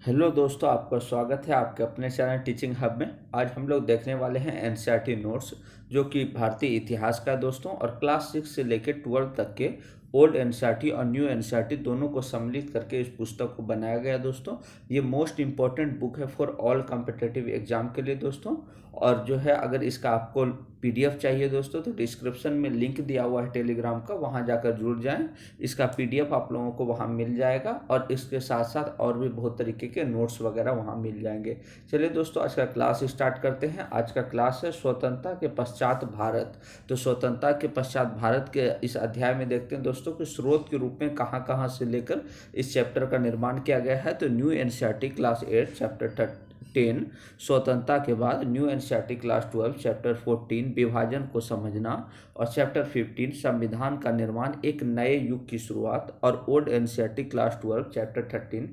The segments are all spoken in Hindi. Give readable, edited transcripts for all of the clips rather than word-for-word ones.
हेलो दोस्तों, आपका स्वागत है आपके अपने चैनल टीचिंग हब में। आज हम लोग देखने वाले हैं एनसीईआरटी नोट्स, जो कि भारतीय इतिहास का दोस्तों, और क्लास 6 से लेकर 12 तक के ओल्ड एनसीईआरटी और न्यू एनसीईआरटी दोनों को सम्मिलित करके इस पुस्तक को बनाया गया दोस्तों। ये मोस्ट इम्पॉर्टेंट बुक है फॉर ऑल कॉम्पिटिटिव एग्जाम के लिए दोस्तों। और जो है, अगर इसका आपको पीडीएफ चाहिए दोस्तों तो डिस्क्रिप्शन में लिंक दिया हुआ है टेलीग्राम का, वहाँ जाकर जुड़ जाएं। इसका पीडीएफ आप लोगों को वहाँ मिल जाएगा और इसके साथ साथ और भी बहुत तरीके के नोट्स वगैरह वहाँ मिल जाएंगे। चलिए दोस्तों, आज का क्लास स्टार्ट करते हैं। आज का क्लास है स्वतंत्रता के पश्चात भारत। तो स्वतंत्रता के पश्चात भारत के इस अध्याय में देखते हैं दोस्तों कि स्रोत के रूप में कहाँ कहाँ से लेकर इस चैप्टर का निर्माण किया गया है। तो न्यू एनसीईआरटी क्लास 8 चैप्टर 10 स्वतंत्रता के बाद, न्यू एनसीईआरटी क्लास 12 चैप्टर 14 विभाजन को समझना, और चैप्टर 15 संविधान का निर्माण एक नए युग की शुरुआत, और old NCERT class 12 chapter 13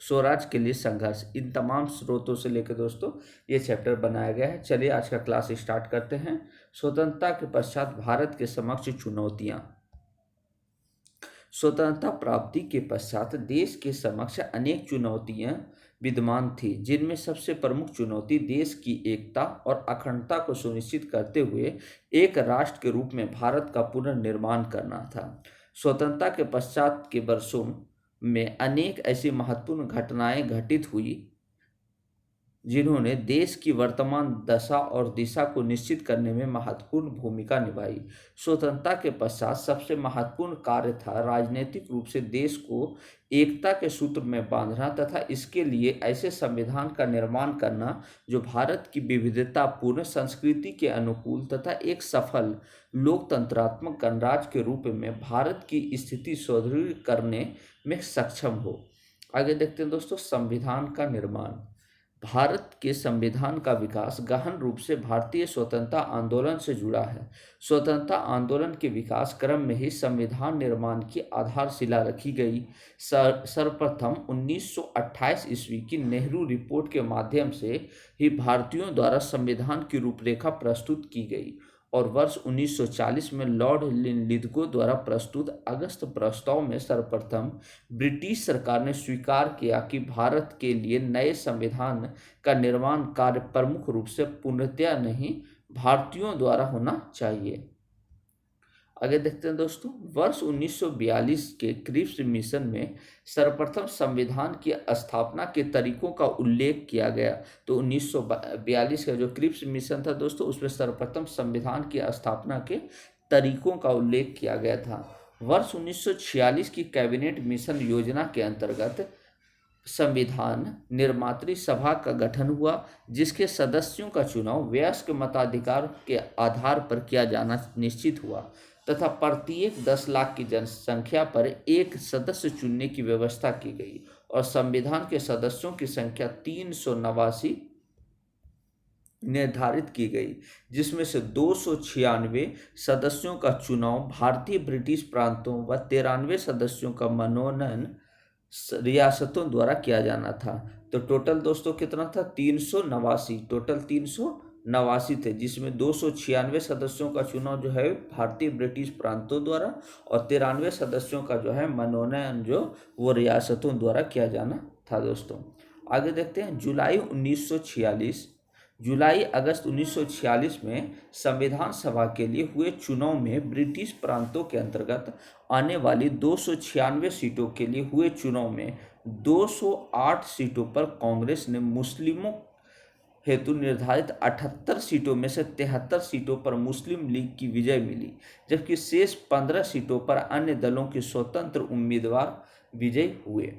Swaraj के लिए संघर्ष। इन तमाम स्रोतों से लेकर दोस्तों ये चैप्टर बनाया गया है। चलिए आज का क्लास स्टार्ट करते हैं। स्वतंत्रता के पश्चात भारत के समक्ष चुनौतियां। स्वतंत्रता प्राप्ति के पश्चात देश के समक्ष अनेक चुनौतियां विद्यमान थी, जिनमें सबसे प्रमुख चुनौती देश की एकता और अखंडता को सुनिश्चित करते हुए एक राष्ट्र के रूप में भारत का पुनर्निर्माण करना था। स्वतंत्रता के पश्चात के वर्षों में अनेक ऐसी महत्वपूर्ण घटनाएं घटित हुई जिन्होंने देश की वर्तमान दशा और दिशा को निश्चित करने में महत्वपूर्ण भूमिका निभाई। स्वतंत्रता के पश्चात सबसे महत्वपूर्ण कार्य था राजनीतिक रूप से देश को एकता के सूत्र में बांधना तथा इसके लिए ऐसे संविधान का निर्माण करना जो भारत की विविधतापूर्ण संस्कृति के अनुकूल तथा एक सफल लोकतंत्रात्मक गणराज्य के रूप में भारत की स्थिति सुदृढ़ करने में सक्षम हो। आगे देखते हैं दोस्तों, संविधान का निर्माण। भारत के संविधान का विकास गहन रूप से भारतीय स्वतंत्रता आंदोलन से जुड़ा है। स्वतंत्रता आंदोलन के विकास क्रम में ही संविधान निर्माण की आधारशिला रखी गई। सर्वप्रथम 1928 ईस्वी की नेहरू रिपोर्ट के माध्यम से ही भारतीयों द्वारा संविधान की रूपरेखा प्रस्तुत की गई, और वर्ष 1940 में लॉर्ड लिथगो द्वारा प्रस्तुत अगस्त प्रस्ताव में सर्वप्रथम ब्रिटिश सरकार ने स्वीकार किया कि भारत के लिए नए संविधान का निर्माण कार्य प्रमुख रूप से पूर्णतया नहीं, भारतीयों द्वारा होना चाहिए। आगे देखते हैं दोस्तों, वर्ष 1942 के क्रिप्स मिशन में सर्वप्रथम संविधान की स्थापना के तरीकों का उल्लेख किया गया। तो 1942 का जो क्रिप्स मिशन था दोस्तों, उसमें सर्वप्रथम संविधान की स्थापना के तरीकों का उल्लेख किया गया था। वर्ष 1946 की कैबिनेट मिशन योजना के अंतर्गत संविधान निर्मात्री सभा का गठन हुआ, जिसके सदस्यों का चुनाव वयस्क मताधिकार के आधार पर किया जाना निश्चित हुआ तथा प्रत्येक 10 लाख की जनसंख्या पर एक सदस्य चुनने की व्यवस्था की गई, और संविधान के सदस्यों की संख्या 389 निर्धारित की गई, जिसमें से 296 सदस्यों का चुनाव भारतीय ब्रिटिश प्रांतों व 93 सदस्यों का मनोनयन रियासतों द्वारा किया जाना था। तो टोटल दोस्तों कितना था? 389। टोटल 389 थे, जिसमें 296 सदस्यों का चुनाव जो है भारतीय ब्रिटिश प्रांतों द्वारा, और 93 सदस्यों का जो है मनोनयन जो वो रियासतों द्वारा किया जाना था दोस्तों। आगे देखते हैं, जुलाई अगस्त 1946 में संविधान सभा के लिए हुए चुनाव में ब्रिटिश प्रांतों के अंतर्गत आने वाली 296 सीटों के लिए हुए चुनाव में 208 सीटों पर कांग्रेस ने मुस्लिमों हेतु निर्धारित 78 सीटों में से 73 सीटों पर मुस्लिम लीग की विजय मिली, जबकि शेष 15 सीटों पर अन्य दलों के स्वतंत्र उम्मीदवार विजयी हुए।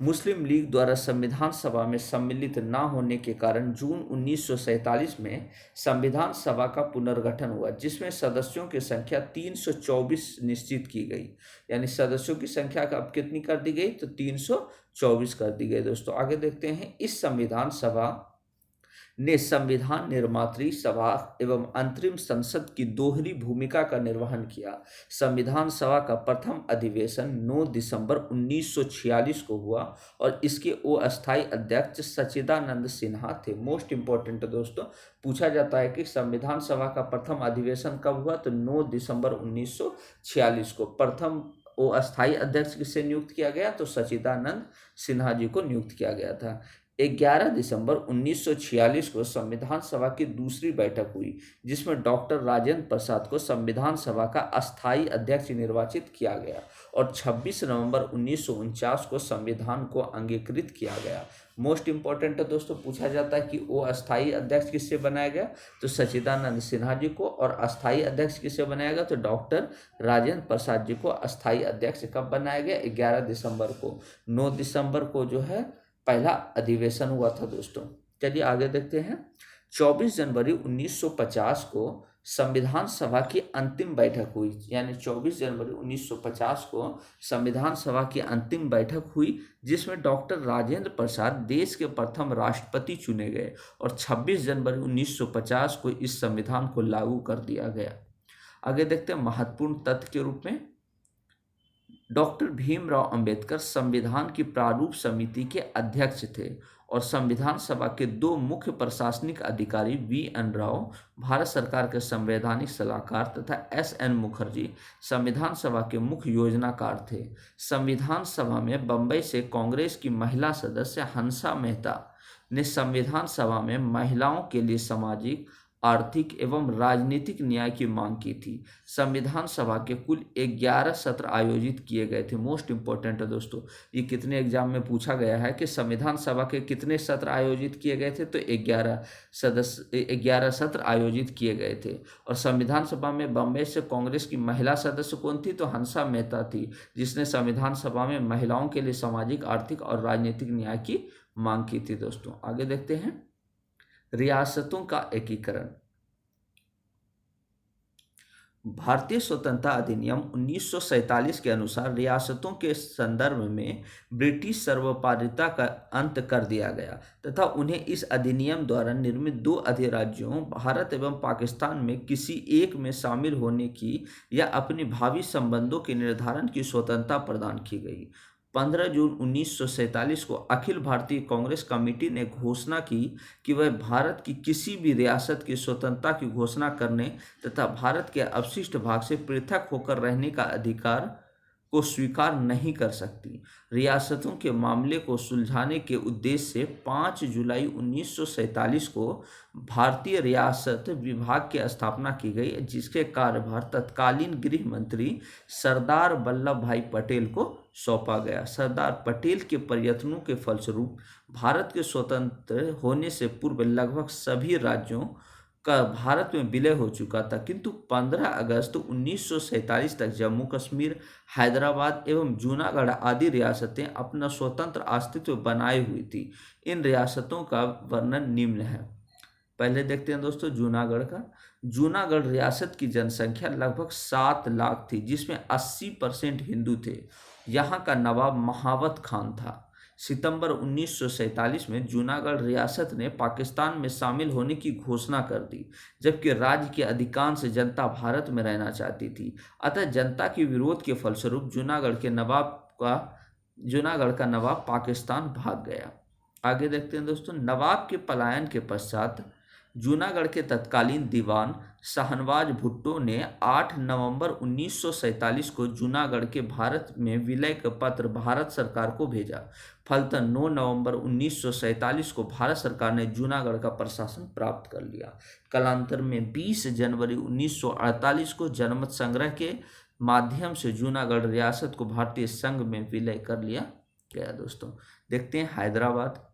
मुस्लिम लीग द्वारा संविधान सभा में सम्मिलित न होने के कारण जून 1947 में संविधान सभा का पुनर्गठन हुआ, जिसमें सदस्यों की संख्या 324 निश्चित की गई। यानी सदस्यों की संख्या का अब कितनी कर दी गई? तो 324 कर दी गई दोस्तों। आगे देखते हैं, इस संविधान सभा ने संविधान निर्मात्री सभा एवं अंतरिम संसद की दोहरी भूमिका का निर्वहन किया। संविधान सभा का प्रथम अधिवेशन 9 दिसंबर 1946 को हुआ, और इसके अस्थायी अध्यक्ष सच्चिदानंद सिन्हा थे। मोस्ट इंपॉर्टेंट दोस्तों, पूछा जाता है कि संविधान सभा का प्रथम अधिवेशन कब हुआ? तो 9 दिसंबर 1946 को प्रथम अस्थायी अध्यक्ष किससे नियुक्त किया गया? तो सच्चिदानंद सिन्हा जी को नियुक्त किया गया था। 11 दिसंबर 1946 को संविधान सभा की दूसरी बैठक हुई, जिसमें डॉक्टर राजेंद्र प्रसाद को संविधान सभा का अस्थायी अध्यक्ष निर्वाचित किया गया और 26 नवंबर 1949 को संविधान को अंगीकृत किया गया। मोस्ट इंपॉर्टेंट है दोस्तों, पूछा जाता है कि वो अस्थायी अध्यक्ष किससे बनाया गया? तो सच्चिदानंद सिन्हा जी को। और अस्थायी अध्यक्ष किससे बनाया गया? तो डॉक्टर राजेंद्र प्रसाद जी को अस्थायी अध्यक्ष कब बनाया गया? 11 दिसंबर को। 9 दिसंबर को जो है पहला अधिवेशन हुआ था दोस्तों। चलिए आगे देखते हैं। 24 जनवरी 1950 को संविधान सभा की अंतिम बैठक हुई, यानी 24 जनवरी 1950 को संविधान सभा की अंतिम बैठक हुई, जिसमें डॉक्टर राजेंद्र प्रसाद देश के प्रथम राष्ट्रपति चुने गए और 26 जनवरी 1950 को इस संविधान को लागू कर दिया गया। आगे देखते हैं महत्वपूर्ण तथ्य के रूप में। डॉक्टर भीमराव अंबेडकर संविधान की प्रारूप समिति के अध्यक्ष थे और संविधान सभा के 2 मुख्य प्रशासनिक अधिकारी V.N. राव भारत सरकार के संवैधानिक सलाहकार तथा S.N. मुखर्जी संविधान सभा के मुख्य योजनाकार थे। संविधान सभा में बंबई से कांग्रेस की महिला सदस्य हंसा मेहता ने संविधान सभा में महिलाओं के लिए सामाजिक, आर्थिक एवं राजनीतिक न्याय की मांग की थी। संविधान सभा के कुल 11 सत्र आयोजित किए गए थे। मोस्ट इंपॉर्टेंट है दोस्तों, ये कितने एग्जाम में पूछा गया है कि संविधान सभा के कितने सत्र आयोजित किए गए थे? तो 11 सत्र आयोजित किए गए थे। और संविधान सभा में बम्बई से कांग्रेस की महिला सदस्य कौन थी? तो हंसा मेहता थी, जिसने संविधान सभा में महिलाओं के लिए सामाजिक, आर्थिक और राजनीतिक न्याय की मांग की थी। दोस्तों आगे देखते हैं। रियासतों का एकीकरण। भारतीय स्वतंत्रता अधिनियम 1947 के अनुसार रियासतों के संदर्भ में ब्रिटिश सर्वोपरिता का अंत कर दिया गया तथा उन्हें इस अधिनियम द्वारा निर्मित 2 अधिराज्यों भारत एवं पाकिस्तान में किसी एक में शामिल होने की या अपनी भावी संबंधों के निर्धारण की स्वतंत्रता प्रदान की गई। 15 जून 1947 को अखिल भारतीय कांग्रेस कमेटी ने घोषणा की कि वह भारत की किसी भी रियासत की स्वतंत्रता की घोषणा करने तथा भारत के अवशिष्ट भाग से पृथक होकर रहने का अधिकार को स्वीकार नहीं कर सकती। रियासतों के मामले को सुलझाने के उद्देश्य से 5 जुलाई 1947 को भारतीय रियासत विभाग की स्थापना की गई, जिसके कार्यभार तत्कालीन गृह मंत्री सरदार वल्लभ भाई पटेल को सौंपा गया। सरदार पटेल के प्रयत्नों के फलस्वरूप भारत के स्वतंत्र होने से पूर्व लगभग सभी राज्यों का भारत में विलय हो चुका था, किंतु 15 अगस्त 1947 तक जम्मू कश्मीर, हैदराबाद एवं जूनागढ़ आदि रियासतें अपना स्वतंत्र अस्तित्व बनाए हुई थी। इन रियासतों का वर्णन निम्न है। पहले देखते हैं दोस्तों जूनागढ़ का। जूनागढ़ रियासत की जनसंख्या लगभग 7 लाख थी, जिसमें 80% हिंदू थे। यहाँ का नवाब महावत खान था। सितंबर 1947 में जूनागढ़ रियासत ने पाकिस्तान में शामिल होने की घोषणा कर दी, जबकि राज्य की अधिकांश जनता भारत में रहना चाहती थी। अतः जनता के विरोध के फलस्वरूप जूनागढ़ का नवाब पाकिस्तान भाग गया। आगे देखते हैं दोस्तों। नवाब के पलायन के पश्चात जूनागढ़ के तत्कालीन दीवान शाहनवाज भुट्टो ने 8 नवंबर 1947 को जूनागढ़ के भारत में विलय का पत्र भारत सरकार को भेजा। फलतः 9 नवंबर 1947 को भारत सरकार ने जूनागढ़ का प्रशासन प्राप्त कर लिया। कालांतर में 20 जनवरी 1948 को जनमत संग्रह के माध्यम से जूनागढ़ रियासत को भारतीय संघ में विलय कर लिया गया। दोस्तों देखते हैं हैदराबाद।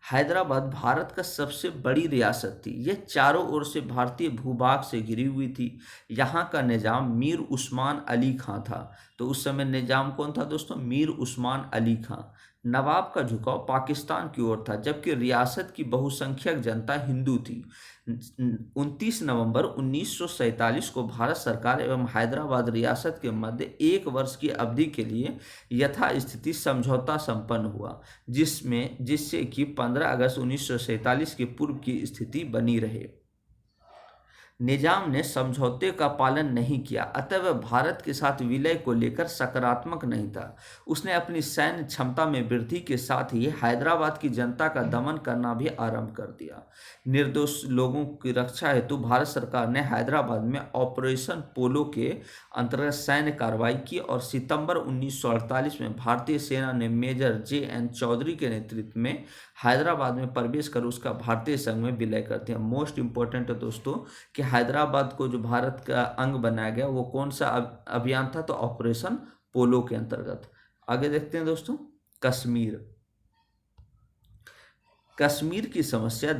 हैदराबाद भारत का सबसे बड़ी रियासत थी। यह चारों ओर से भारतीय भूभाग से घिरी हुई थी। यहाँ का निजाम मीर उस्मान अली खां था। तो उस समय निजाम कौन था दोस्तों? मीर उस्मान अली खां। नवाब का झुकाव पाकिस्तान की ओर था, जबकि रियासत की बहुसंख्यक जनता हिंदू थी। 29 नवंबर 1947 को भारत सरकार एवं हैदराबाद रियासत के मध्य 1 वर्ष की अवधि के लिए यथास्थिति समझौता संपन्न हुआ, जिससे कि 15 अगस्त 1947 के पूर्व की स्थिति बनी रहे। निजाम ने समझौते का पालन नहीं किया, अतः वह भारत के साथ विलय को लेकर सकारात्मक नहीं था। उसने अपनी सैन्य क्षमता में वृद्धि के साथ ही हैदराबाद की जनता का दमन करना भी आरंभ कर दिया। निर्दोष लोगों की रक्षा हेतु भारत सरकार ने हैदराबाद में ऑपरेशन पोलो के अंतर्गत सैन्य कार्रवाई की और सितंबर 1948 में भारतीय सेना ने मेजर जे.एन. चौधरी के नेतृत्व में हैदराबाद में प्रवेश कर उसका भारतीय संघ में विलय कर दिया। मोस्ट इंपॉर्टेंट है दोस्तों कि हैदराबाद को जो भारत का अंग बनाया गया वो कौन सा अभियान था, तो ऑपरेशन पोलो के अंतर्गत। आगे देखते हैं दोस्तों, कश्मीर। कश्मीर की समस्या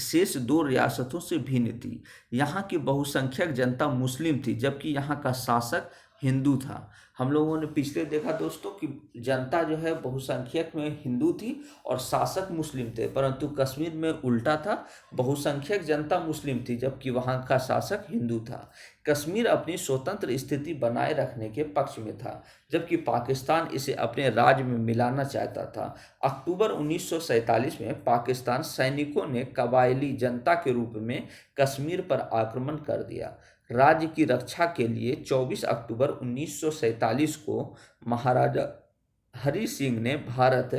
शेष दो रियासतों से भिन्न थी। यहाँ की बहुसंख्यक जनता मुस्लिम थी, जबकि यहाँ का शासक हिंदू था। हम लोगों ने पिछले देखा दोस्तों कि जनता जो है बहुसंख्यक में हिंदू थी और शासक मुस्लिम थे, परंतु कश्मीर में उल्टा था, बहुसंख्यक जनता मुस्लिम थी जबकि वहाँ का शासक हिंदू था। कश्मीर अपनी स्वतंत्र स्थिति बनाए रखने के पक्ष में था, जबकि पाकिस्तान इसे अपने राज्य में मिलाना चाहता था। अक्टूबर 1947 में पाकिस्तान सैनिकों ने कबायली जनता के रूप में कश्मीर पर आक्रमण कर दिया। राज्य की रक्षा के लिए 24 अक्टूबर 1947 को महाराजा हरि सिंह ने भारत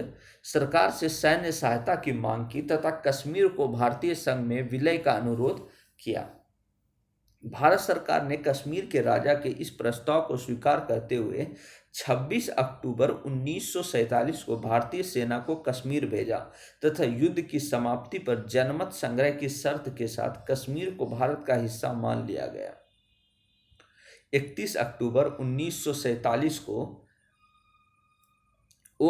सरकार से सैन्य सहायता की मांग की तथा कश्मीर को भारतीय संघ में विलय का अनुरोध किया। भारत सरकार ने कश्मीर के राजा के इस प्रस्ताव को स्वीकार करते हुए 26 अक्टूबर 1947 को भारतीय सेना को कश्मीर भेजा तथा युद्ध की समाप्ति पर जनमत संग्रह की शर्त के साथ कश्मीर को भारत का हिस्सा मान लिया गया। 31 अक्टूबर 1947 को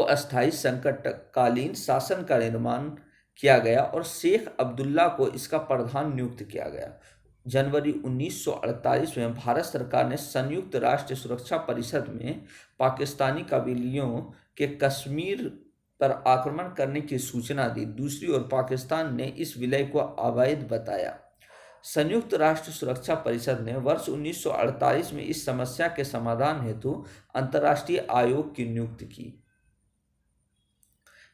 अस्थायी संकटकालीन शासन का निर्माण किया गया और शेख अब्दुल्ला को इसका प्रधान नियुक्त किया गया। जनवरी 1948 में भारत सरकार ने संयुक्त राष्ट्र सुरक्षा परिषद में पाकिस्तानी कबीलियों के कश्मीर पर आक्रमण करने की सूचना दी। दूसरी ओर पाकिस्तान ने इस विलय को अवैध बताया। संयुक्त राष्ट्र सुरक्षा परिषद ने वर्ष 1948 में इस समस्या के समाधान हेतु अंतर्राष्ट्रीय आयोग की नियुक्ति की।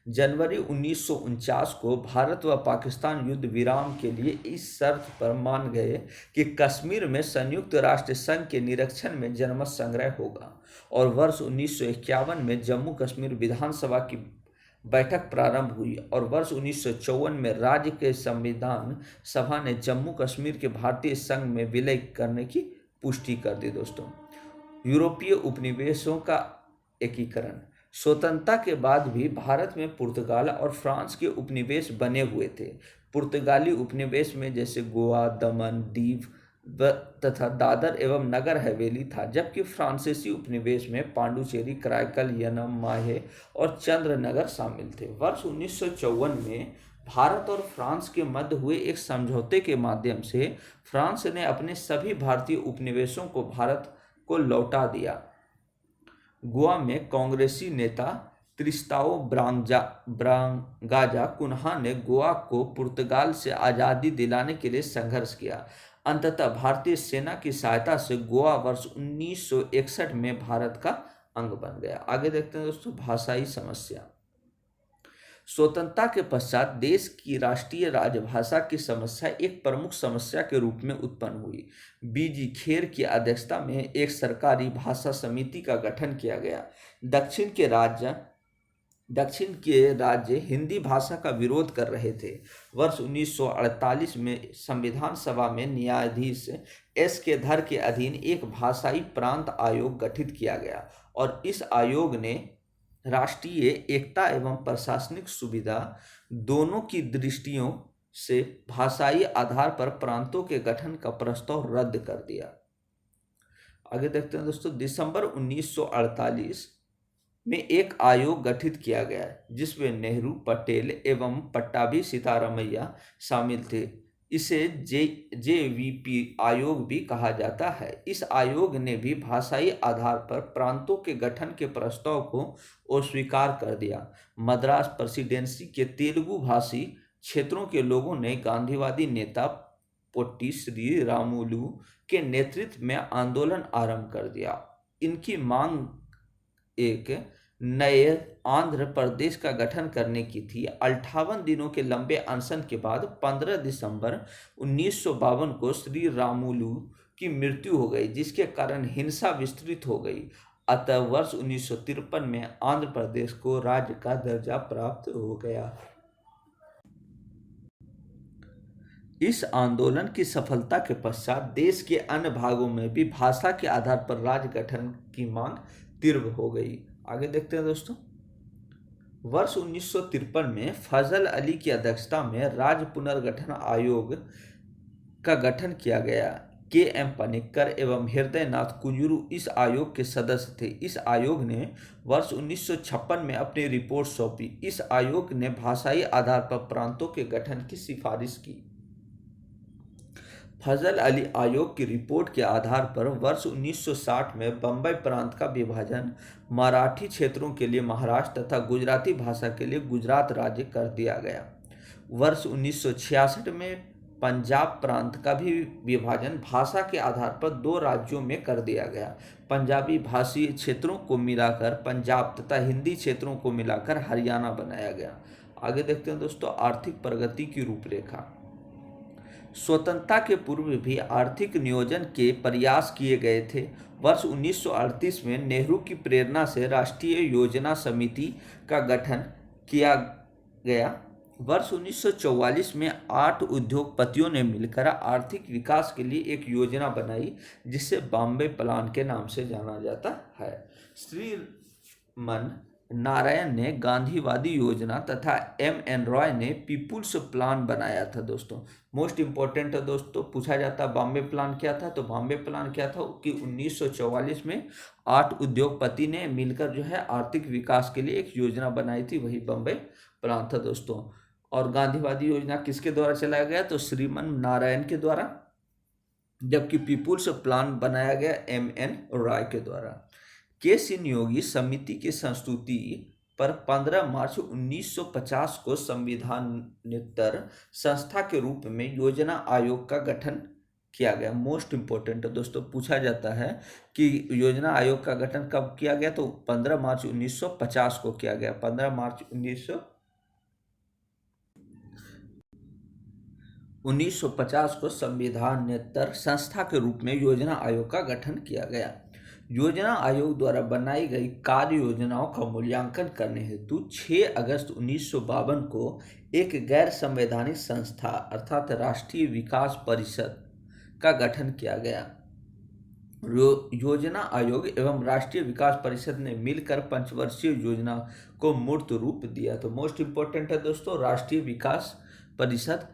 जनवरी 1949 को भारत व पाकिस्तान युद्ध विराम के लिए इस शर्त पर मान गए कि कश्मीर में संयुक्त राष्ट्र संघ के निरीक्षण में जनमत संग्रह होगा और वर्ष 1951 में जम्मू कश्मीर विधानसभा की बैठक प्रारंभ हुई और वर्ष 1954 में राज्य के संविधान सभा ने जम्मू कश्मीर के भारतीय संघ में विलय करने की पुष्टि कर दी। दोस्तों, यूरोपीय उपनिवेशों का एकीकरण। स्वतंत्रता के बाद भी भारत में पुर्तगाल और फ्रांस के उपनिवेश बने हुए थे। पुर्तगाली उपनिवेश में जैसे गोवा, दमन, दीव तथा दादर एवं नगर हवेली था, जबकि फ्रांसीसी उपनिवेश में पांडुचेरी, कराईकल, यनम, माहे और चंद्रनगर शामिल थे। वर्ष 1954 में भारत और फ्रांस के मध्य हुए एक समझौते के माध्यम से फ्रांस ने अपने सभी भारतीय उपनिवेशों को भारत को लौटा दिया। गोवा में कांग्रेसी नेता त्रिस्ताओ ब्रागांजा कुन्हा ने गोवा को पुर्तगाल से आज़ादी दिलाने के लिए संघर्ष किया। अंततः भारतीय सेना की सहायता से गोवा वर्ष 1961 में भारत का अंग बन गया। आगे देखते हैं दोस्तों, भाषाई समस्या। स्वतंत्रता के पश्चात देश की राष्ट्रीय राजभाषा की समस्या एक प्रमुख समस्या के रूप में उत्पन्न हुई। बीजी खेर की अध्यक्षता में एक सरकारी भाषा समिति का गठन किया गया। दक्षिण के राज्य हिंदी भाषा का विरोध कर रहे थे। वर्ष 1948 में संविधान सभा में न्यायाधीश एस के धर के अधीन एक भाषाई प्रांत आयोग गठित किया गया और इस आयोग ने राष्ट्रीय एकता एवं प्रशासनिक सुविधा दोनों की दृष्टियों से भाषाई आधार पर प्रांतों के गठन का प्रस्ताव रद्द कर दिया। आगे देखते हैं दोस्तों, दिसंबर 1948 में एक आयोग गठित किया गया जिसमें नेहरू, पटेल एवं पट्टाभी सीतारामैया शामिल थे। इसे जेवीपी आयोग भी कहा जाता है। इस आयोग ने भी भाषाई आधार पर प्रांतों के गठन के प्रस्ताव को अस्वीकार कर दिया। मद्रास प्रेसिडेंसी के तेलुगु भाषी क्षेत्रों के लोगों ने गांधीवादी नेता पोट्टी श्री रामुलु के नेतृत्व में आंदोलन आरंभ कर दिया। इनकी मांग एक नए आंध्र प्रदेश का गठन करने की थी। 58 दिनों के लंबे अनशन के बाद 15 दिसंबर 1952 को श्री रामुलु की मृत्यु हो गई, जिसके कारण हिंसा विस्तृत हो गई। अतः वर्ष 1953 में आंध्र प्रदेश को राज्य का दर्जा प्राप्त हो गया। इस आंदोलन की सफलता के पश्चात देश के अन्य भागों में भी भाषा के आधार पर राज्य गठन की मांग तीव्र हो गई। आगे देखते हैं दोस्तों। वर्ष 1953 में फजल अली की अध्यक्षता में राज्य पुनर्गठन आयोग का गठन किया गया। के.एम. पनिक्कर एवं हृदय नाथ कुंजरू इस आयोग के सदस्य थे। इस आयोग ने वर्ष 1956 में अपनी रिपोर्ट सौंपी। इस आयोग ने भाषाई आधार पर प्रांतों के गठन की सिफारिश की। फजल अली आयोग की रिपोर्ट के आधार पर वर्ष 1960 में बम्बई प्रांत का विभाजन मराठी क्षेत्रों के लिए महाराष्ट्र तथा गुजराती भाषा के लिए गुजरात राज्य कर दिया गया। वर्ष 1966 में पंजाब प्रांत का भी विभाजन भाषा के आधार पर 2 राज्यों में कर दिया गया। पंजाबी भाषी क्षेत्रों को मिलाकर पंजाब तथा हिंदी क्षेत्रों को मिलाकर हरियाणा बनाया गया। आगे देखते हैं दोस्तों आर्थिक प्रगति की रूपरेखा। स्वतंत्रता के पूर्व भी आर्थिक नियोजन के प्रयास किए गए थे। वर्ष 1938 में नेहरू की प्रेरणा से राष्ट्रीय योजना समिति का गठन किया गया। वर्ष 1944 में 8 उद्योगपतियों ने मिलकर आर्थिक विकास के लिए एक योजना बनाई, जिसे बॉम्बे प्लान के नाम से जाना जाता है। श्रीमन नारायण ने गांधीवादी योजना तथा एम.एन. रॉय ने पीपुल्स प्लान बनाया था। दोस्तों मोस्ट इंपॉर्टेंट है दोस्तों, पूछा जाता बॉम्बे प्लान क्या था। तो बॉम्बे प्लान क्या था कि 1944 में 8 उद्योगपति ने मिलकर जो है आर्थिक विकास के लिए एक योजना बनाई थी, वही बॉम्बे प्लान था दोस्तों। और गांधीवादी योजना किसके द्वारा चलाया गया, तो श्रीमन नारायण के द्वारा, जबकि पीपुल्स प्लान बनाया गया एम.एन. रॉय के द्वारा। के सी नियोगी समिति की संस्तुति पर 15 मार्च 1950 को संविधानेतर संस्था के रूप में योजना आयोग का गठन किया गया। मोस्ट इंपॉर्टेंट है दोस्तों, पूछा जाता है कि योजना आयोग का गठन कब किया गया, तो 15 मार्च 1950 को किया गया। 15 मार्च 1950 को संविधानेतर संस्था के रूप में योजना आयोग का गठन किया गया। योजना आयोग द्वारा बनाई गई कार्य योजनाओं का मूल्यांकन करने हेतु 6 अगस्त 1952 को एक गैर संवैधानिक संस्था अर्थात राष्ट्रीय विकास परिषद का गठन किया गया। योजना आयोग एवं राष्ट्रीय विकास परिषद ने मिलकर पंचवर्षीय योजना को मूर्त रूप दिया। तो मोस्ट इंपॉर्टेंट है दोस्तों, राष्ट्रीय विकास परिषद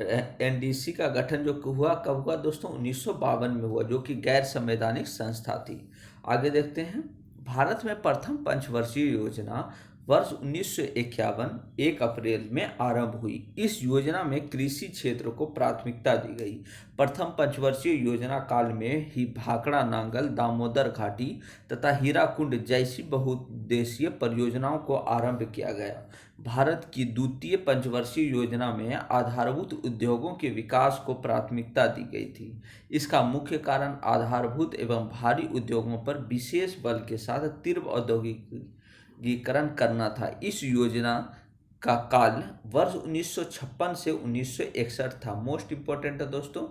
एनडीसी का गठन जो हुआ कब हुआ दोस्तों, 1952 में हुआ, जो कि गैर संवैधानिक संस्था थी। आगे देखते हैं। भारत में प्रथम पंचवर्षीय योजना वर्ष 1951 1 अप्रैल में आरंभ हुई। इस योजना में कृषि क्षेत्र को प्राथमिकता दी गई। प्रथम पंचवर्षीय योजना काल में ही भाखड़ा नांगल, दामोदर घाटी तथा हीराकुंड जैसी बहुउद्देशीय परियोजनाओं को आरंभ किया गया। भारत की द्वितीय पंचवर्षीय योजना में आधारभूत उद्योगों के विकास को प्राथमिकता दी गई थी। इसका मुख्य कारण आधारभूत एवं भारी उद्योगों पर विशेष बल के साथ तीव्र औद्योगिकीकरण करना था। इस योजना का काल वर्ष 1956 से 1961 था। मोस्ट इंपॉर्टेंट है दोस्तों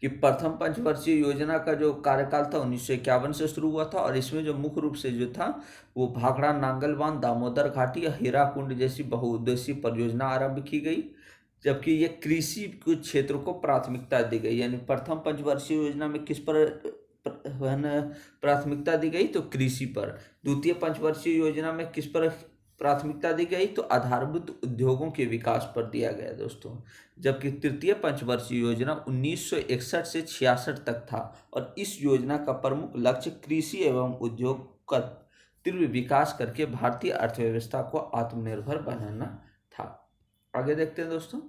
कि प्रथम पंचवर्षीय योजना का जो कार्यकाल था 1951 से शुरू हुआ था, और इसमें जो मुख्य रूप से जो था वो भाखड़ा नांगल बांध, दामोदर घाटी और हीराकुंड जैसी बहुउद्देशीय परियोजना आरंभ की गई, जबकि ये कृषि कुछ क्षेत्रों को प्राथमिकता दी गई। यानी प्रथम पंचवर्षीय योजना में किस पर प्राथमिकता दी गई, तो कृषि पर। द्वितीय पंचवर्षीय योजना में किस पर प्राथमिकता दी गई, तो आधारभूत उद्योगों के विकास पर दिया गया दोस्तों। जबकि तृतीय पंचवर्षीय योजना 1961 से 66 तक था, और इस योजना का प्रमुख लक्ष्य कृषि एवं उद्योग का तीव्र विकास करके भारतीय अर्थव्यवस्था को आत्मनिर्भर बनाना था। आगे देखते हैं दोस्तों।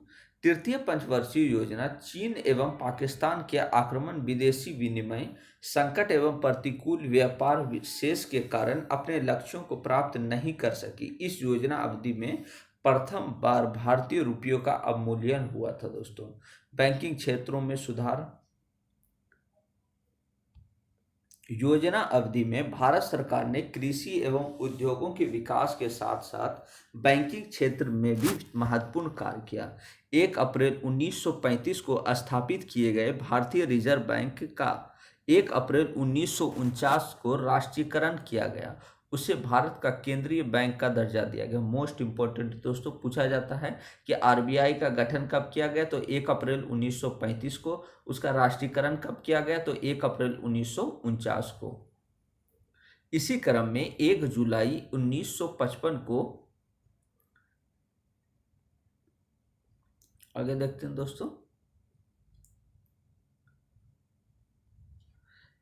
तृतीय पंचवर्षीय योजना चीन एवं पाकिस्तान के आक्रमण, विदेशी विनिमय संकट एवं प्रतिकूल व्यापार विशेष के कारण अपने लक्ष्यों को प्राप्त नहीं कर सकी। इस योजना अवधि में प्रथम बार भारतीय रुपयों का अवमूल्यन हुआ था दोस्तों। बैंकिंग क्षेत्रों में सुधार, योजना अवधि में भारत सरकार ने कृषि एवं उद्योगों के विकास के साथ साथ बैंकिंग क्षेत्र में भी महत्वपूर्ण कार्य किया। 1 अप्रैल 1935 को स्थापित किए गए भारतीय रिजर्व बैंक का 1 अप्रैल 1949 को राष्ट्रीयकरण किया गया। उसे भारत का केंद्रीय बैंक का दर्जा दिया गया। मोस्ट इंपॉर्टेंट दोस्तों पूछा जाता है कि आरबीआई का गठन कब किया गया, तो 1 अप्रैल 1935 को। उसका राष्ट्रीयकरण कब किया गया, तो 1 अप्रैल 1949 को। इसी क्रम में 1 जुलाई 1955 को, आगे देखते हैं दोस्तों,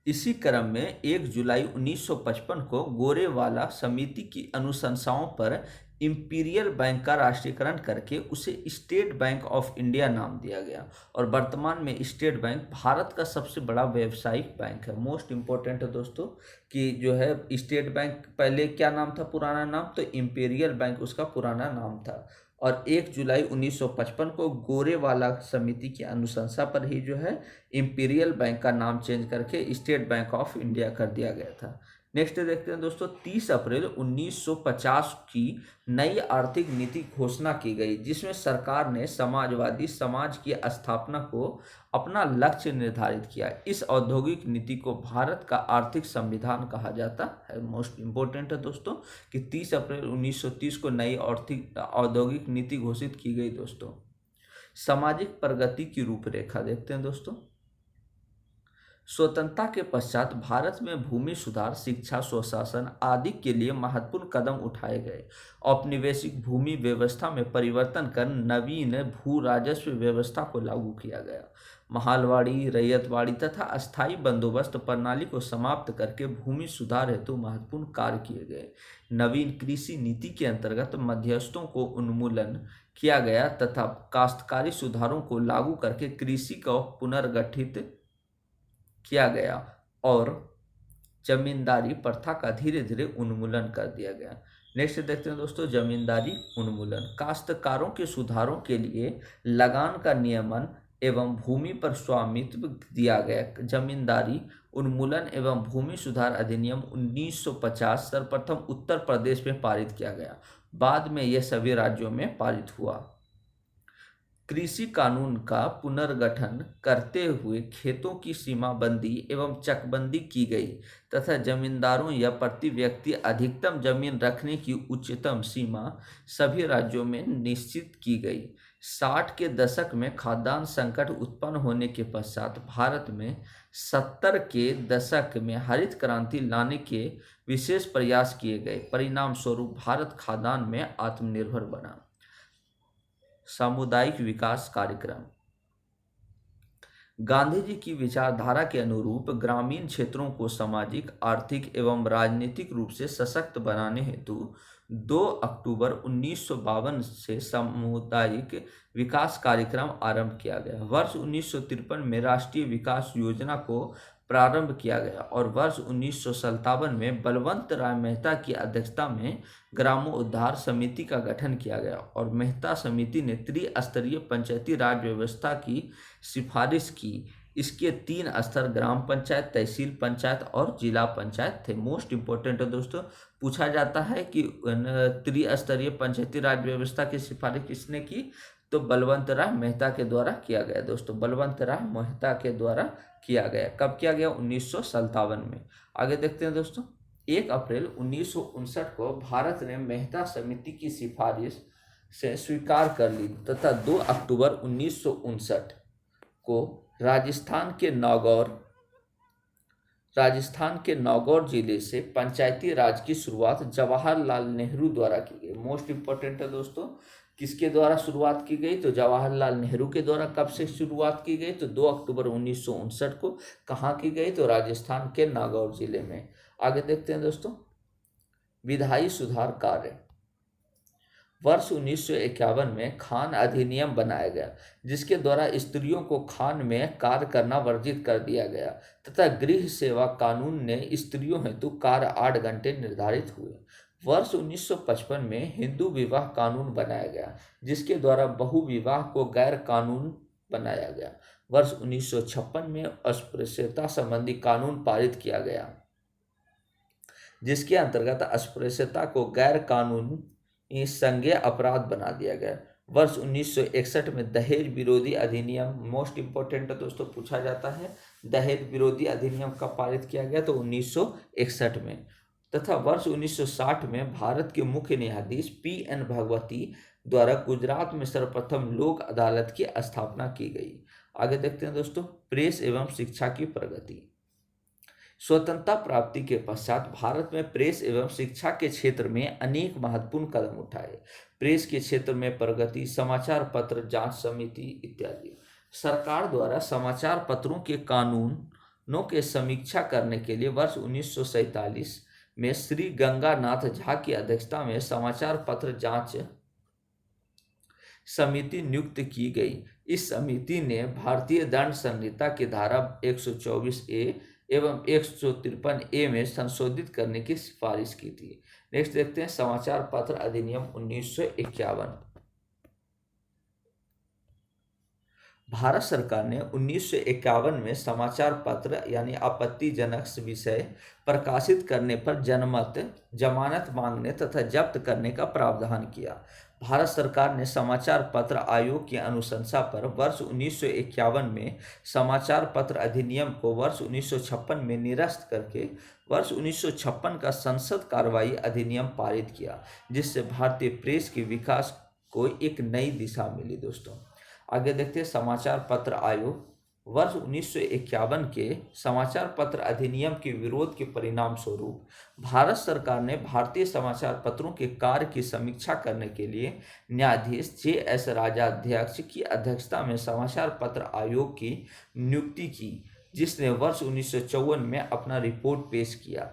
इसी क्रम में 1 जुलाई 1955 को गोरेवाला समिति की अनुशंसाओं पर इंपीरियल बैंक का राष्ट्रीयकरण करके उसे स्टेट बैंक ऑफ इंडिया नाम दिया गया। और वर्तमान में स्टेट बैंक भारत का सबसे बड़ा व्यावसायिक बैंक है। मोस्ट इंपॉर्टेंट है दोस्तों कि जो है स्टेट बैंक पहले क्या नाम था, पुराना नाम, तो इंपीरियल बैंक उसका पुराना नाम था। और 1 जुलाई 1955 को गोरेवाला समिति की अनुशंसा पर ही जो है इंपीरियल बैंक का नाम चेंज करके स्टेट बैंक ऑफ इंडिया कर दिया गया था। नेक्स्ट देखते हैं दोस्तों, 30 अप्रैल 1950 की नई आर्थिक नीति घोषणा की गई, जिसमें सरकार ने समाजवादी समाज की स्थापना को अपना लक्ष्य निर्धारित किया। इस औद्योगिक नीति को भारत का आर्थिक संविधान कहा जाता है। मोस्ट इंपोर्टेंट है दोस्तों कि 30 अप्रैल 1930 को नई आर्थिक औद्योगिक नीति घोषित की गई। दोस्तों सामाजिक प्रगति की रूपरेखा देखते हैं दोस्तों। स्वतंत्रता के पश्चात भारत में भूमि सुधार, शिक्षा, स्वशासन आदि के लिए महत्वपूर्ण कदम उठाए गए। औपनिवेशिक भूमि व्यवस्था में परिवर्तन कर नवीन भू राजस्व व्यवस्था को लागू किया गया। महालवाड़ी, रैयतवाड़ी तथा अस्थायी बंदोबस्त प्रणाली को समाप्त करके भूमि सुधार हेतु महत्वपूर्ण कार्य किए गए। नवीन कृषि नीति के अंतर्गत मध्यस्थों को उन्मूलन किया गया तथा काश्तकारी सुधारों को लागू करके कृषि को पुनर्गठित किया गया और जमींदारी प्रथा का धीरे धीरे उन्मूलन कर दिया गया। नेक्स्ट देखते हैं दोस्तों, जमींदारी उन्मूलन। काश्तकारों के सुधारों के लिए लगान का नियमन एवं भूमि पर स्वामित्व दिया गया। जमींदारी उन्मूलन एवं भूमि सुधार अधिनियम 1950 सर्वप्रथम उत्तर प्रदेश में पारित किया गया। बाद में यह सभी राज्यों में पारित हुआ। कृषि कानून का पुनर्गठन करते हुए खेतों की सीमाबंदी एवं चकबंदी की गई तथा जमींदारों या प्रति व्यक्ति अधिकतम जमीन रखने की उच्चतम सीमा सभी राज्यों में निश्चित की गई। 60 के दशक में खाद्यान्न संकट उत्पन्न होने के पश्चात भारत में 70 के दशक में हरित क्रांति लाने के विशेष प्रयास किए गए। परिणाम स्वरूप भारत खाद्यान्न में आत्मनिर्भर बना। सामुदायिक विकास कार्यक्रम। गांधी जी की विचारधारा के अनुरूप ग्रामीण क्षेत्रों को सामाजिक, आर्थिक एवं राजनीतिक रूप से सशक्त बनाने हेतु 2 अक्टूबर 1952 से सामुदायिक विकास कार्यक्रम आरंभ किया गया। वर्ष 1953 में राष्ट्रीय विकास योजना को प्रारंभ किया गया और वर्ष 1957 में बलवंत राय मेहता की अध्यक्षता में ग्रामोद्धार समिति का गठन किया गया और मेहता समिति ने त्रिस्तरीय पंचायती राज व्यवस्था की सिफारिश की। इसके 3 स्तर ग्राम पंचायत, तहसील पंचायत और जिला पंचायत थे। मोस्ट इंपोर्टेंट है दोस्तों, पूछा जाता है कि त्रिस्तरीय पंचायती राज व्यवस्था की सिफारिश किसने की, तो बलवंत राय मेहता के द्वारा किया गया। दोस्तों बलवंत राय मेहता के द्वारा किया गया। कब किया गया, 1957 में। आगे देखते हैं दोस्तों, 1 अप्रैल 1959 को भारत ने मेहता समिति की सिफारिश से स्वीकार कर ली तथा 2 अक्टूबर 1959 को राजस्थान के नागौर जिले से पंचायती राज की शुरुआत जवाहरलाल नेहरू द्वारा की गई। मोस्ट इंपोर्टेंट है दोस्तों, किसके द्वारा शुरुआत की गई, तो जवाहरलाल नेहरू के द्वारा। कब से शुरुआत की गई, तो 2 अक्टूबर 1959 को। कहाँ की गई, तो राजस्थान के नागौर जिले में। आगे देखते हैं दोस्तों, विधायी सुधार कार्य। वर्ष 1951 में खान अधिनियम बनाया गया, जिसके द्वारा स्त्रियों को खान में कार्य करना वर्जित कर दिया गया तथा गृह सेवा कानून ने स्त्रियों हेतु कार्य 8 घंटे निर्धारित हुए। वर्ष 1955 में हिंदू विवाह कानून बनाया गया, जिसके द्वारा बहु विवाह को गैर कानून बनाया गया। वर्ष 1956 में अस्पृश्यता संबंधी कानून पारित किया गया, जिसके अंतर्गत अस्पृश्यता को गैर कानूनी संज्ञेय अपराध बना दिया गया। वर्ष 1961 में दहेज विरोधी अधिनियम, मोस्ट इंपोर्टेंट दोस्तों पूछा जाता है, दहेज विरोधी अधिनियम कब पारित किया गया? तो 1961 में। तथा वर्ष 1960 में भारत के मुख्य न्यायाधीश पी.एन. भगवती द्वारा गुजरात में सर्वप्रथम लोक अदालत की स्थापना की गई। आगे देखते हैं दोस्तों, प्रेस एवं शिक्षा की प्रगति। स्वतंत्रता प्राप्ति के पश्चात भारत में प्रेस एवं शिक्षा के क्षेत्र में अनेक महत्वपूर्ण कदम उठाए। प्रेस के क्षेत्र में प्रगति, समाचार पत्र जांच समिति इत्यादि। सरकार द्वारा समाचार पत्रों के कानूनों के समीक्षा करने के लिए वर्ष 1947 में श्री गंगानाथ झा की अध्यक्षता में समाचार पत्र जांच समिति नियुक्त की गई। इस समिति ने भारतीय दंड संहिता की धारा 124A एवं 153A में संशोधित करने की सिफारिश की थी। नेक्स्ट देखते हैं समाचार पत्र अधिनियम 1951। भारत सरकार ने 1951 में समाचार पत्र यानी आपत्तिजनक विषय प्रकाशित करने पर जनमत, जमानत मांगने तथा जब्त करने का प्रावधान किया। भारत सरकार ने समाचार पत्र आयोग की अनुशंसा पर वर्ष 1951 में समाचार पत्र अधिनियम को वर्ष 1956 में निरस्त करके वर्ष 1956 का संसद कार्रवाई अधिनियम पारित किया, जिससे भारतीय प्रेस के विकास को एक नई दिशा मिली। दोस्तों आगे देखते हैं समाचार पत्र आयोग। वर्ष 1951 के समाचार पत्र अधिनियम के विरोध के परिणाम स्वरूप भारत सरकार ने भारतीय समाचार पत्रों के कार्य की समीक्षा करने के लिए न्यायाधीश J.S. राजाध्यक्ष की अध्यक्षता में समाचार पत्र आयोग की नियुक्ति की, जिसने वर्ष 1954 में अपना रिपोर्ट पेश किया।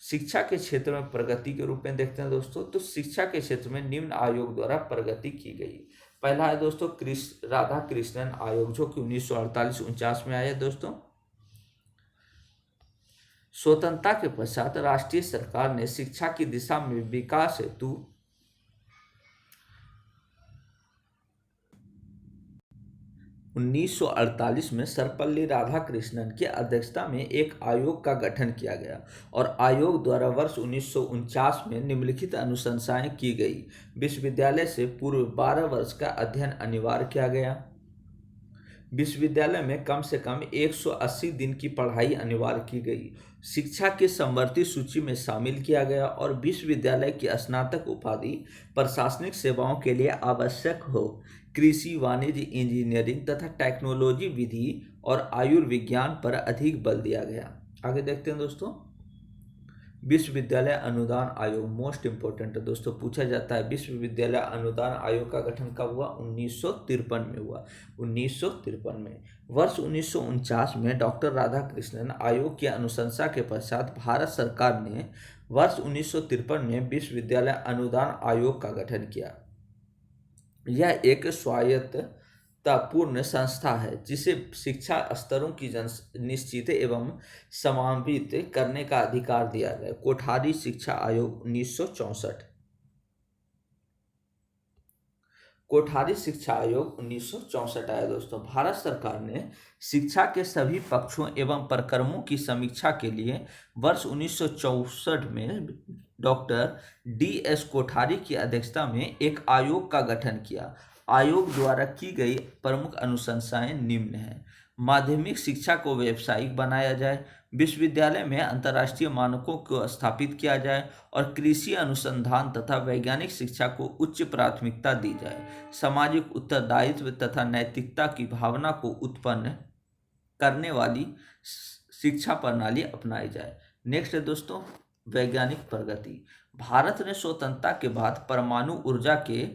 शिक्षा के क्षेत्र में प्रगति के रूप में देखते हैं दोस्तों, तो शिक्षा के क्षेत्र में निम्न आयोग द्वारा प्रगति की गई। पहला है दोस्तों राधा कृष्णन आयोग, जो कि 1948-49 में आया दोस्तों। स्वतंत्रता के पश्चात राष्ट्रीय सरकार ने शिक्षा की दिशा में विकास हेतु 1948 में सर्वपल्ली राधाकृष्णन की अध्यक्षता में एक आयोग का गठन किया गया और आयोग द्वारा वर्ष 1949 में निम्नलिखित अनुशंसाएं की गई। विश्वविद्यालय से पूर्व 12 वर्ष का अध्ययन अनिवार्य किया गया। विश्वविद्यालय में कम से कम 180 दिन की पढ़ाई अनिवार्य की गई। शिक्षा की समवर्ती सूची में शामिल किया गया और विश्वविद्यालय की स्नातक उपाधि प्रशासनिक सेवाओं के लिए आवश्यक हो कृषि, वाणिज्य, इंजीनियरिंग तथा टेक्नोलॉजी विधि और आयुर्विज्ञान पर अधिक बल दिया गया। आगे देखते हैं दोस्तों, विश्वविद्यालय अनुदान आयोग, मोस्ट इंपोर्टेंट है दोस्तों, पूछा जाता है विश्वविद्यालय अनुदान आयोग का गठन कब हुआ? 1953 में हुआ। 1953 में। वर्ष 1949 में डॉक्टर राधाकृष्णन आयोग की अनुशंसा के पश्चात भारत सरकार ने वर्ष 1953 में विश्वविद्यालय अनुदान आयोग का गठन किया। यह एक स्वायत्ततापूर्ण संस्था है जिसे शिक्षा स्तरों की निश्चित एवं समावित करने का अधिकार दिया गया। कोठारी शिक्षा आयोग 1964। कोठारी शिक्षा आयोग 1964 आया दोस्तों। भारत सरकार ने शिक्षा के सभी पक्षों एवं प्रकरणों की समीक्षा के लिए वर्ष 1964 में डॉक्टर D.S. कोठारी की अध्यक्षता में एक आयोग का गठन किया। आयोग द्वारा की गई प्रमुख अनुशंसाएं निम्न हैं। माध्यमिक शिक्षा को व्यावसायिक बनाया जाए, विश्वविद्यालय में अंतर्राष्ट्रीय मानकों को स्थापित किया जाए और कृषि अनुसंधान तथा वैज्ञानिक शिक्षा को उच्च प्राथमिकता दी जाए। सामाजिक उत्तरदायित्व तथा नैतिकता की भावना को उत्पन्न करने वाली शिक्षा प्रणाली अपनाई जाए। नेक्स्ट है दोस्तों, वैज्ञानिक प्रगति। भारत ने स्वतंत्रता के बाद परमाणु ऊर्जा के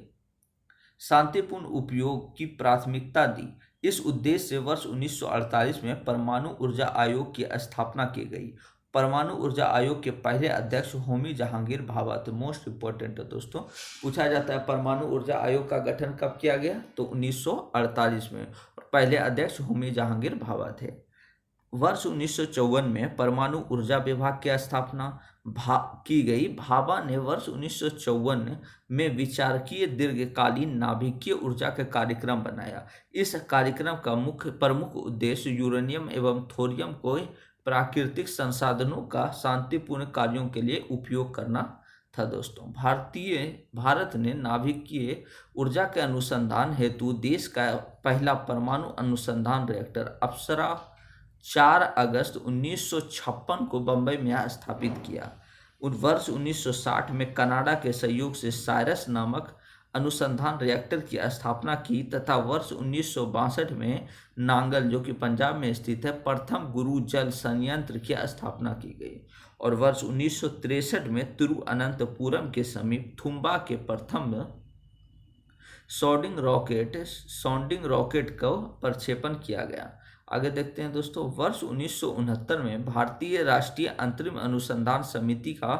शांतिपूर्ण उपयोग की प्राथमिकता दी। इस उद्देश्य से वर्ष 1948 में परमाणु ऊर्जा आयोग की स्थापना की गई। परमाणु ऊर्जा आयोग के पहले अध्यक्ष होमी जहांगीर भाभा थे। मोस्ट इंपोर्टेंट है दोस्तों, पूछा जाता है परमाणु ऊर्जा आयोग का गठन कब किया गया? तो 1948 में। पहले अध्यक्ष होमी जहांगीर भाभा थे। वर्ष 1954 में परमाणु ऊर्जा विभाग की स्थापना की गई। भाभा ने वर्ष 1954 में विचारकीय दीर्घकालीन नाभिकीय ऊर्जा का कार्यक्रम बनाया। इस कार्यक्रम का प्रमुख उद्देश्य यूरेनियम एवं थोरियम को प्राकृतिक संसाधनों का शांतिपूर्ण कार्यों के लिए उपयोग करना था। दोस्तों, भारत ने नाभिकीय ऊर्जा के अनुसंधान हेतु देश का पहला परमाणु अनुसंधान रिएक्टर अप्सरा 4 अगस्त 1956 को बंबई में स्थापित किया। वर्ष 1960 में कनाडा के सहयोग से साइरस नामक अनुसंधान रिएक्टर की स्थापना की तथा वर्ष 1962 में नांगल, जो कि पंजाब में स्थित है, प्रथम गुरु जल संयंत्र की स्थापना की गई। और वर्ष 1963 में तिरुअनंतपुरम के समीप थुम्बा के प्रथम सौंडिंग रॉकेट का प्रक्षेपण किया गया। आगे देखते हैं दोस्तों, वर्ष 1969 में भारतीय राष्ट्रीय अंतरिम अनुसंधान समिति का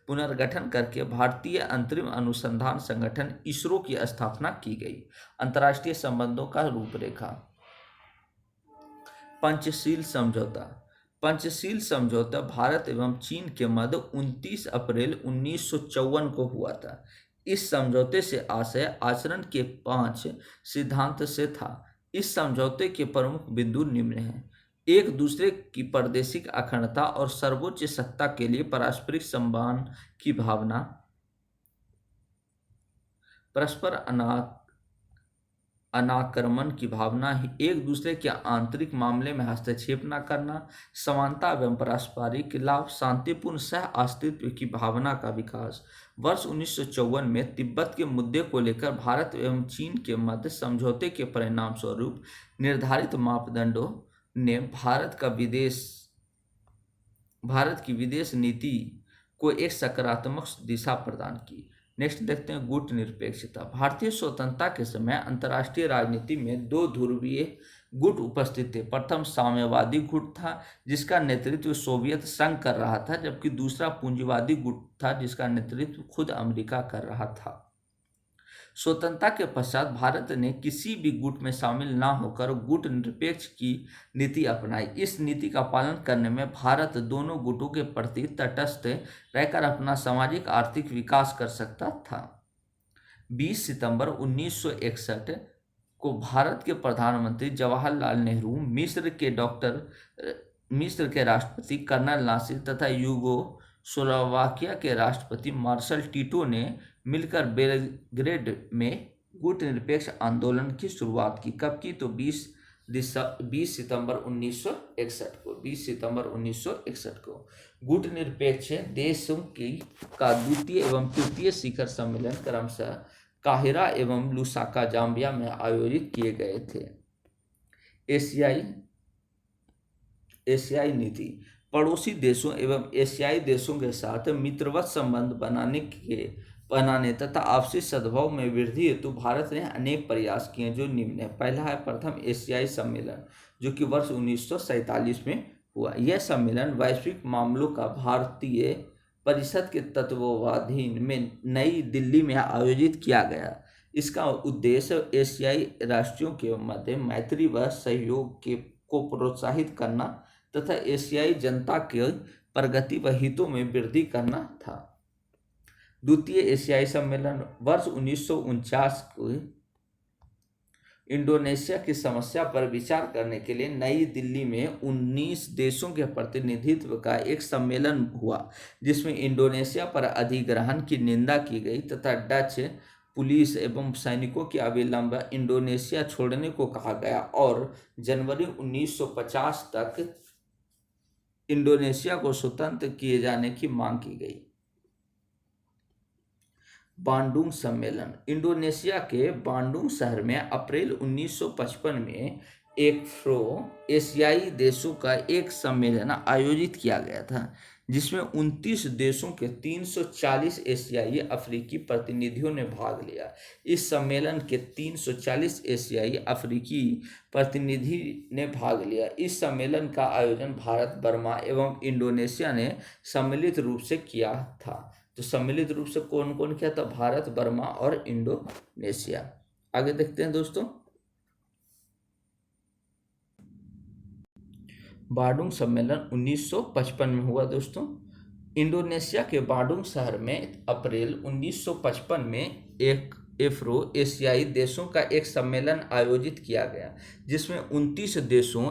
पुनर्गठन करके भारतीय अंतरिम अनुसंधान संगठन इसरो की स्थापना की गई। अंतर्राष्ट्रीय संबंधों का रूपरेखा। पंचशील समझौता भारत एवं चीन के मध्य 29 अप्रैल 1954 को हुआ था। इस समझौते से आशय आचरण के 5 सिद्धांत से था। इस समझौते के प्रमुख बिंदु निम्न हैं। एक दूसरे की प्रादेशिक अखंडता और सर्वोच्च सत्ता के लिए पारस्परिक सम्मान की भावना, परस्पर अनाक्रमण की भावना, एक दूसरे के आंतरिक मामले में हस्तक्षेप न करना, समानता एवं पारस्परिक लाभ, शांतिपूर्ण सह अस्तित्व की भावना का विकास। वर्ष 1954 में तिब्बत के मुद्दे को लेकर भारत एवं चीन के मध्य समझौते के परिणाम स्वरूप निर्धारित मापदंडों ने भारत की विदेश नीति को एक सकारात्मक दिशा प्रदान की। नेक्स्ट देखते हैं गुट निरपेक्षता। भारतीय स्वतंत्रता के समय अंतर्राष्ट्रीय राजनीति में 2 ध्रुवीय गुट उपस्थित थे। प्रथम साम्यवादी गुट था जिसका नेतृत्व सोवियत संघ कर रहा था, जबकि दूसरा पूंजीवादी गुट था जिसका नेतृत्व खुद अमेरिका कर रहा था। स्वतंत्रता के पश्चात भारत ने किसी भी गुट में शामिल न होकर गुट निरपेक्ष की नीति अपनाई। इस नीति का पालन करने में भारत दोनों गुटों के प्रति तटस्थ रहकर अपना सामाजिक आर्थिक विकास कर सकता था। 20 सितंबर 1961 को भारत के प्रधानमंत्री जवाहरलाल नेहरू, मिस्र के राष्ट्रपति कर्नल नासिर तथा यूगोस्लाविया के राष्ट्रपति मार्शल टीटो ने मिलकर बेलग्रेड में गुट निरपेक्ष आंदोलन की शुरुआत की। कब की? तो 20 सितंबर 1961 को गुट निरपेक्ष देशों का द्वितीय एवं तृतीय शिखर सम्मेलन क्रमशः काहिरा एवं लुसाका, जाम्बिया में आयोजित किए गए थे। एशियाई नीति। पड़ोसी देशों एवं एशियाई देशों के साथ मित्रवत संबंध बनाने तथा आपसी सद्भाव में वृद्धि हेतु भारत ने अनेक प्रयास किए जो निम्न है। पहला है प्रथम एशियाई सम्मेलन, जो कि वर्ष 1947 में हुआ। यह सम्मेलन वैश्विक मामलों का भारतीय परिषद के तत्वाधीन में नई दिल्ली में आयोजित किया गया। इसका उद्देश्य एशियाई राष्ट्रों के मध्य मैत्री व सहयोग को प्रोत्साहित करना तथा एशियाई जनता के प्रगति व हितों में वृद्धि करना था। द्वितीय एशियाई सम्मेलन वर्ष 1949 को इंडोनेशिया की समस्या पर विचार करने के लिए नई दिल्ली में 19 देशों के प्रतिनिधित्व का एक सम्मेलन हुआ, जिसमें इंडोनेशिया पर अधिग्रहण की निंदा की गई तथा डच पुलिस एवं सैनिकों की अविलंब इंडोनेशिया छोड़ने को कहा गया और जनवरी 1950 तक इंडोनेशिया को स्वतंत्र किए जाने की मांग की गई। बांडुंग सम्मेलन। इंडोनेशिया के बांडुंग शहर में अप्रैल 1955 में एफ्रो एशियाई देशों का एक सम्मेलन आयोजित किया गया था, जिसमें 29 देशों के 340 एशियाई अफ्रीकी प्रतिनिधियों ने भाग लिया। इस सम्मेलन के 340 एशियाई अफ्रीकी प्रतिनिधि ने भाग लिया। इस सम्मेलन का आयोजन भारत, बर्मा एवं इंडोनेशिया ने सम्मिलित रूप से किया था। तो सम्मिलित रूप से कौन कौन किया था? भारत, बर्मा और इंडोनेशिया। आगे देखते हैं दोस्तों, बाडुंग सम्मेलन 1955 में हुआ दोस्तों। इंडोनेशिया के बाडुंग शहर में अप्रैल 1955 में एक एफ्रो एशियाई देशों का एक सम्मेलन आयोजित किया गया, जिसमें 29 देशों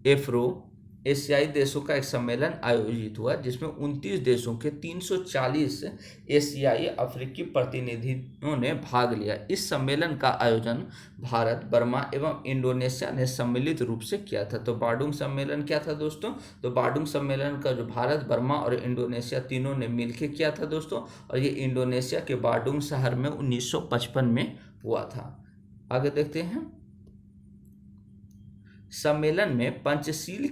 एफ्रो एशियाई देशों का एक सम्मेलन आयोजित हुआ, जिसमें 29 देशों के 340 एशियाई अफ्रीकी प्रतिनिधियों ने भाग लिया। इस सम्मेलन का आयोजन भारत, बर्मा एवं इंडोनेशिया ने सम्मिलित रूप से किया था। तो बाडुंग सम्मेलन क्या था दोस्तों? तो बाडुंग सम्मेलन का जो भारत, बर्मा और इंडोनेशिया तीनों ने मिलकर किया था दोस्तों, और ये इंडोनेशिया के बाडुंग शहर में 1955 में हुआ था। आगे देखते हैं। सम्मेलन में पंचशील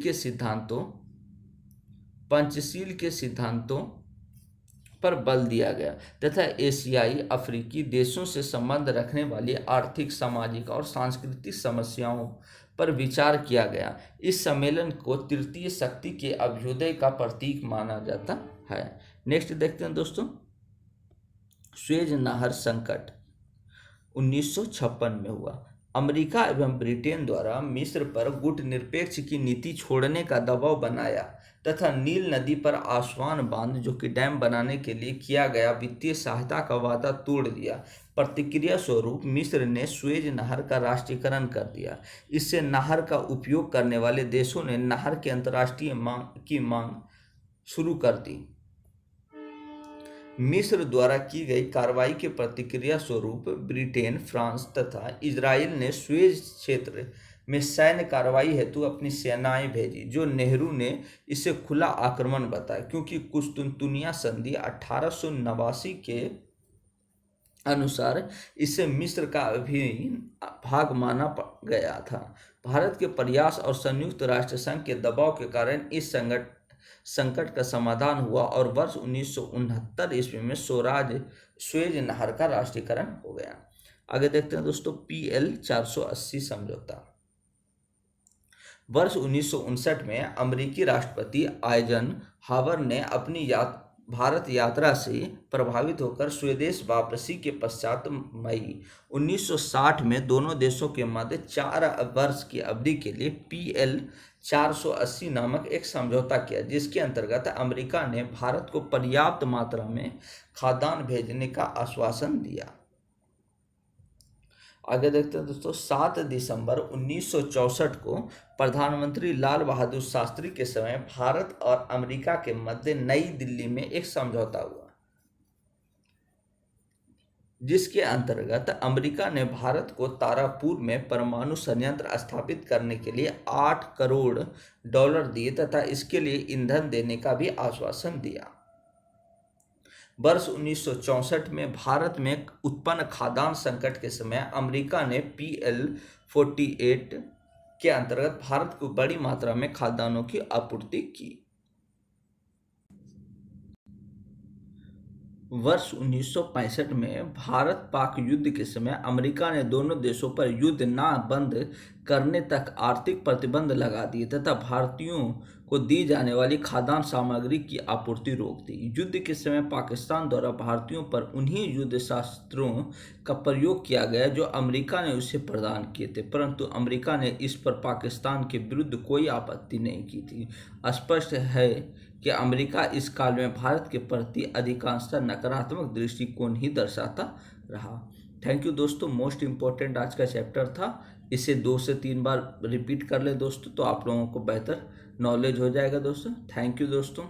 के सिद्धांतों पर बल दिया गया तथा एशियाई अफ्रीकी देशों से संबंध रखने वाली आर्थिक, सामाजिक और सांस्कृतिक समस्याओं पर विचार किया गया। इस सम्मेलन को तृतीय शक्ति के अभ्युदय का प्रतीक माना जाता है। नेक्स्ट देखते हैं दोस्तों। सुएज नहर संकट 1956 में हुआ। अमेरिका एवं ब्रिटेन द्वारा मिस्र पर गुटनिरपेक्ष की नीति छोड़ने का दबाव बनाया तथा नील नदी पर आसवान बांध, जो कि डैम बनाने के लिए किया गया वित्तीय सहायता का वादा तोड़ दिया। प्रतिक्रिया स्वरूप मिस्र ने सुएज नहर का राष्ट्रीयकरण कर दिया। इससे नहर का उपयोग करने वाले देशों ने नहर के अंतर्राष्ट्रीय मांग शुरू कर दी। मिस्र द्वारा की गई कार्रवाई के प्रतिक्रिया स्वरूप ब्रिटेन, फ्रांस तथा इजराइल ने सुएज क्षेत्र में सैन्य कार्रवाई हेतु अपनी सेनाएं भेजी, जो नेहरू ने इसे खुला आक्रमण बताया, क्योंकि कुस्तुनतुनिया संधि 1889 के अनुसार इसे मिस्र का अभिन्न भाग माना गया था। भारत के प्रयास और संयुक्त राष्ट्र संघ के दबाव के कारण इस संकट का समाधान हुआ और वर्ष 1969 ईस्वी में सुएज नहर का राष्ट्रीयकरण हो गया। आगे देखते हैं दोस्तों। PL 480 समझौता। वर्ष 1959 में अमेरिकी राष्ट्रपति आइजनहावर ने अपनी भारत यात्रा से प्रभावित होकर स्वदेश वापसी के पश्चात मई 1960 में दोनों देशों के मध्य 4 वर्ष की अवधि के लिए PL 480 नामक एक समझौता किया, जिसके अंतर्गत अमेरिका ने भारत को पर्याप्त मात्रा में खाद्यान्न भेजने का आश्वासन दिया। आगे देखते हैं दोस्तों। 7 दिसंबर 1964 को प्रधानमंत्री लाल बहादुर शास्त्री के समय भारत और अमेरिका के मध्य नई दिल्ली में एक समझौता हुआ, जिसके अंतर्गत अमेरिका ने भारत को तारापुर में परमाणु संयंत्र स्थापित करने के लिए $8 करोड़ दिए तथा इसके लिए ईंधन देने का भी आश्वासन दिया। वर्ष 1964 में भारत में उत्पन्न खाद्यान्न संकट के समय अमेरिका ने PL 48 के अंतर्गत भारत को बड़ी मात्रा में खाद्यान्नों की आपूर्ति की। वर्ष 1965 में भारत पाक युद्ध के समय अमेरिका ने दोनों देशों पर युद्ध न बंद करने तक आर्थिक प्रतिबंध लगा दिए तथा भारतीयों को दी जाने वाली खाद्यान्न सामग्री की आपूर्ति रोक दी। युद्ध के समय पाकिस्तान द्वारा भारतीयों पर उन्हीं युद्ध शस्त्रों का प्रयोग किया गया जो अमेरिका ने उसे प्रदान किए थे, परंतु अमेरिका ने इस पर पाकिस्तान के विरुद्ध कोई आपत्ति नहीं की थी। स्पष्ट है कि अमेरिका इस काल में भारत के प्रति अधिकांशतः नकारात्मक दृष्टिकोण ही दर्शाता रहा। थैंक यू दोस्तों। मोस्ट इम्पोर्टेंट आज का चैप्टर था, इसे 2 से 3 बार रिपीट कर ले दोस्तों, तो आप लोगों को बेहतर नॉलेज हो जाएगा दोस्तों। थैंक यू दोस्तों।